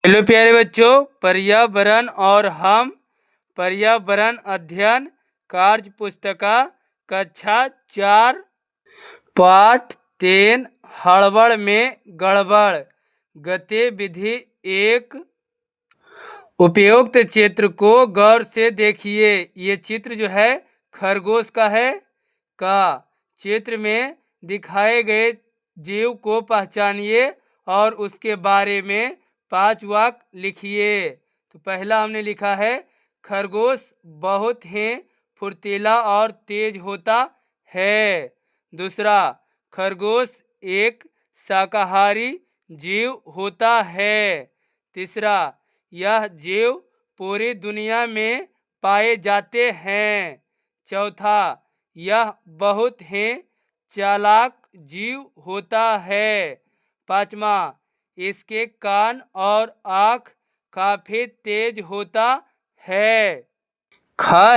Hello प्यारे बच्चों, पर्यावरण और हम पर्यावरण अध्ययन कार्य पुस्तिका कक्षा 4 पाठ 3 हड़बड़ में गड़बड़ गतिविधि 1। उपयुक्त चित्र को गौर से देखिए। ये चित्र जो है खरगोश का है। चित्र में दिखाए गए जीव को पहचानिए और उसके बारे में 5 वाक्य लिखिए। तो पहला हमने लिखा है, खरगोश बहुत ही फुर्तीला और तेज होता है। दूसरा, खरगोश एक शाकाहारी जीव होता है। तीसरा, यह जीव पूरी दुनिया में पाए जाते हैं। चौथा, यह बहुत ही चालाक जीव होता है। पांचवा, इसके कान और आँख काफी तेज होता है।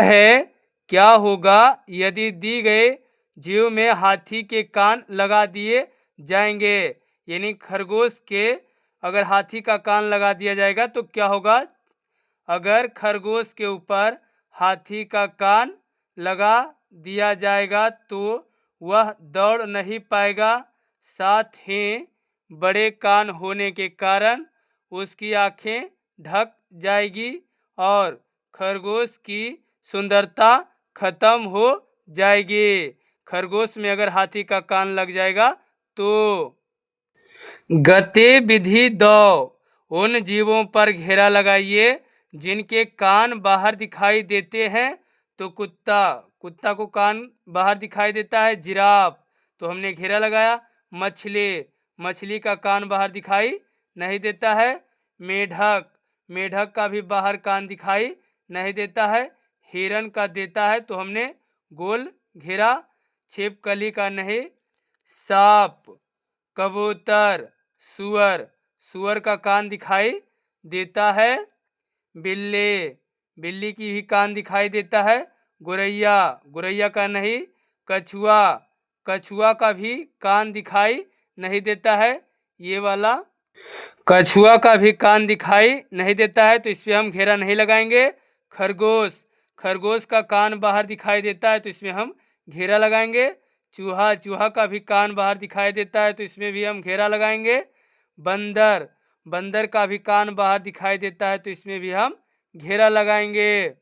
है क्या होगा यदि दी गए जीव में हाथी के कान लगा दिए जाएंगे। यानी खरगोश के अगर हाथी का कान लगा दिया जाएगा तो क्या होगा। अगर खरगोश के ऊपर हाथी का कान लगा दिया जाएगा तो वह दौड़ नहीं पाएगा। साथ ही बड़े कान होने के कारण उसकी आंखें ढक जाएगी और खरगोश की सुंदरता खत्म हो जाएगी। खरगोश में अगर हाथी का कान लग जाएगा तो। गतिविधि 2, उन जीवों पर घेरा लगाइए जिनके कान बाहर दिखाई देते हैं। तो कुत्ता को कान बाहर दिखाई देता है। जिराफ, तो हमने घेरा लगाया। मछली का कान बाहर दिखाई नहीं देता है। मेढक का भी बाहर कान दिखाई नहीं देता है। हिरन का देता है तो हमने गोल घेरा। छिपकली का नहीं। सांप, कबूतर, सुअर का कान दिखाई देता है। बिल्ली की भी कान दिखाई देता है। गोरैया का नहीं। कछुआ का भी कान दिखाई नहीं देता है। ये वाला कछुआ का भी कान दिखाई नहीं देता है तो इस पे हम घेरा नहीं लगाएंगे। खरगोश का कान बाहर दिखाई देता है तो इसमें हम घेरा लगाएंगे। चूहा का भी कान बाहर दिखाई देता है तो इसमें भी हम घेरा लगाएंगे। बंदर का भी कान बाहर दिखाई देता है तो इसमें भी हम घेरा लगाएंगे।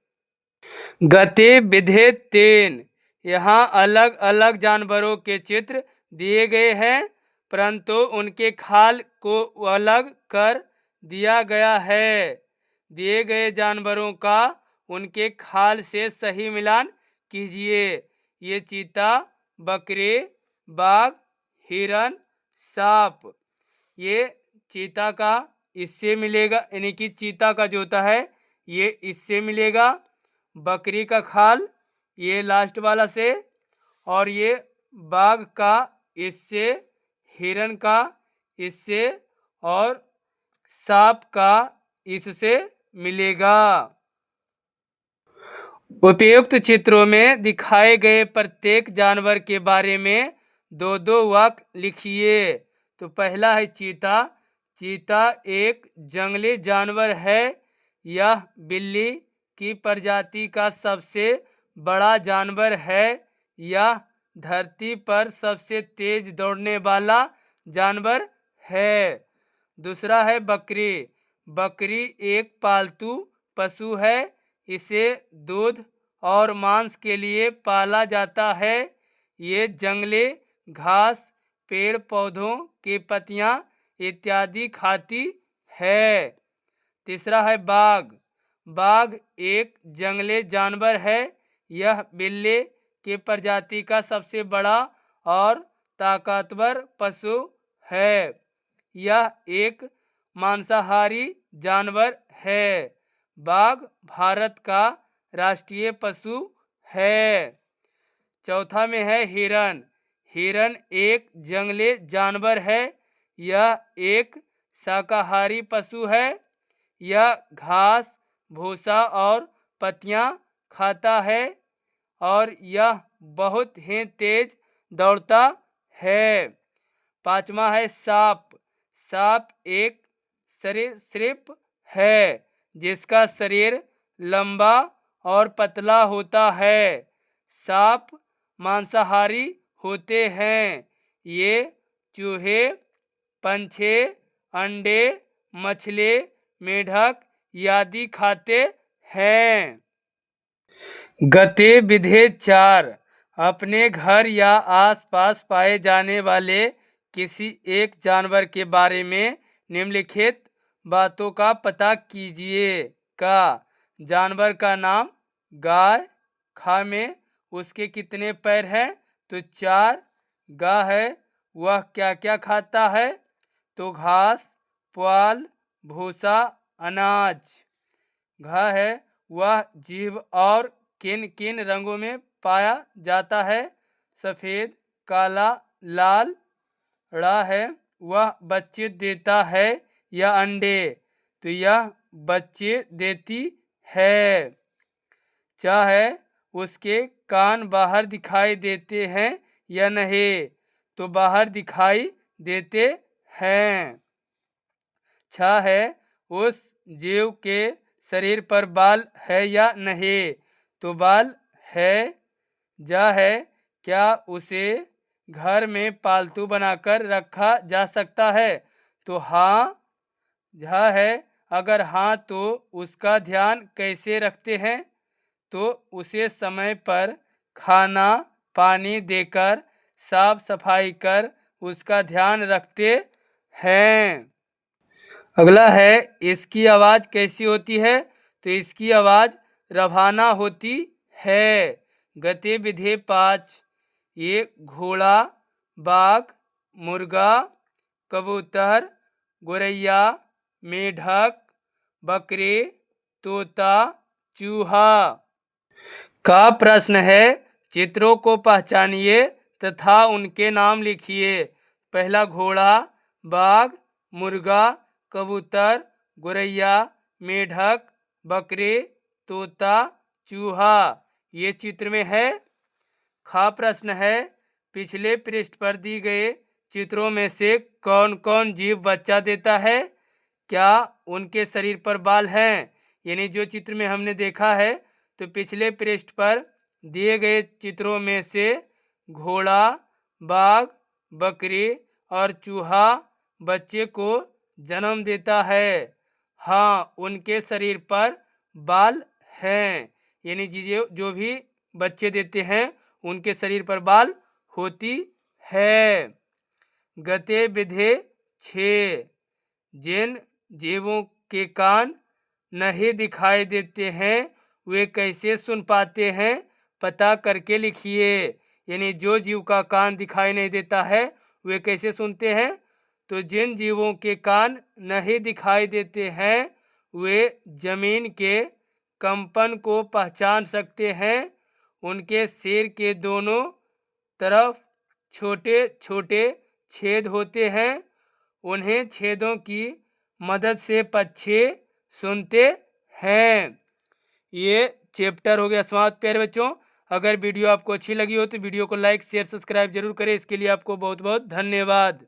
गतिविधि 3, यहाँ अलग अलग जानवरों के चित्र दिए गए हैं परंतु उनके खाल को अलग कर दिया गया है। दिए गए जानवरों का उनके खाल से सही मिलान कीजिए। ये चीता, बकरी, बाघ, हिरन, सांप। ये चीता का इससे मिलेगा, यानी कि चीता का जो होता है ये इससे मिलेगा। बकरी का खाल ये लास्ट वाला से, और ये बाघ का इससे, हिरन का इससे और सांप का इससे मिलेगा। उपयुक्त चित्रों में दिखाए गए प्रत्येक जानवर के बारे में 2-2 वाक्य लिखिए। तो पहला है चीता एक जंगली जानवर है। यह बिल्ली की प्रजाति का सबसे बड़ा जानवर है। यह धरती पर सबसे तेज दौड़ने वाला जानवर है। दूसरा है बकरी एक पालतू पशु है। इसे दूध और मांस के लिए पाला जाता है। ये जंगली घास, पेड़ पौधों की पत्तियां इत्यादि खाती है। तीसरा है बाघ एक जंगली जानवर है। यह बिल्ली की प्रजाति का सबसे बड़ा और ताकतवर पशु है। यह एक मांसाहारी जानवर है। बाघ भारत का राष्ट्रीय पशु है। चौथा में है हिरन एक जंगली जानवर है। यह एक शाकाहारी पशु है। यह घास, भूसा और पत्तियां खाता है और यह बहुत ही तेज दौड़ता है। पांचवा है सांप एक सरीसृप है जिसका शरीर लंबा और पतला होता है। सांप मांसाहारी होते हैं। ये चूहे, पंछी, अंडे, मछली, मेढक आदि खाते हैं। गतिविधि 4। अपने घर या आसपास पाए जाने वाले किसी एक जानवर के बारे में निम्नलिखित बातों का पता कीजिए। का जानवर का नाम गाय। खा में उसके कितने पैर हैं? तो 4। गा है वह क्या क्या खाता है? तो घास, पुआल, भूसा, अनाज। घा है वह जीव और किन किन रंगों में पाया जाता है? सफ़ेद, काला, लाल। ड़ा है वह बच्चे देता है या अंडे? तो यह बच्चे देती है। चा है उसके कान बाहर दिखाई देते हैं या नहीं? तो बाहर दिखाई देते हैं। छा है उस जीव के शरीर पर बाल है या नहीं? तो बाल है। जा है क्या उसे घर में पालतू बनाकर रखा जा सकता है? तो हाँ। झा है अगर हाँ तो उसका ध्यान कैसे रखते हैं? तो उसे समय पर खाना पानी देकर साफ सफाई कर उसका ध्यान रखते हैं। अगला है इसकी आवाज़ कैसी होती है? तो इसकी आवाज़ रभाना होती है। गतिविधि 5। ये घोड़ा, बाघ, मुर्गा, कबूतर, गोरैया, मेढक, बकरी, तोता, चूहा का प्रश्न है। चित्रों को पहचानिए तथा उनके नाम लिखिए। पहला घोड़ा, बाघ, मुर्गा, कबूतर, गोरैया, मेढक, बकरी, तोता, चूहा ये चित्र में है। खा प्रश्न है पिछले पृष्ठ पर दी गए चित्रों में से कौन कौन जीव बच्चा देता है? क्या उनके शरीर पर बाल हैं? यानी जो चित्र में हमने देखा है तो पिछले पृष्ठ पर दिए गए चित्रों में से घोड़ा, बाघ, बकरी और चूहा बच्चे को जन्म देता है। हाँ उनके शरीर पर बाल हैं। यानी जो भी बच्चे देते हैं उनके शरीर पर बाल होती है। गतिविधि 6। जिन जीवों के कान नहीं दिखाई देते हैं वे कैसे सुन पाते हैं? पता करके लिखिए। यानी जो जीव का कान दिखाई नहीं देता है वे कैसे सुनते हैं? तो जिन जीवों के कान नहीं दिखाई देते हैं वे जमीन के कंपन को पहचान सकते हैं। उनके सिर के दोनों तरफ छोटे छोटे छेद होते हैं। उन्हें छेदों की मदद से पक्षी सुनते हैं। ये चैप्टर हो गया समाप्त प्यारे बच्चों। अगर वीडियो आपको अच्छी लगी हो तो वीडियो को लाइक शेयर सब्सक्राइब जरूर करें। इसके लिए आपको बहुत बहुत धन्यवाद।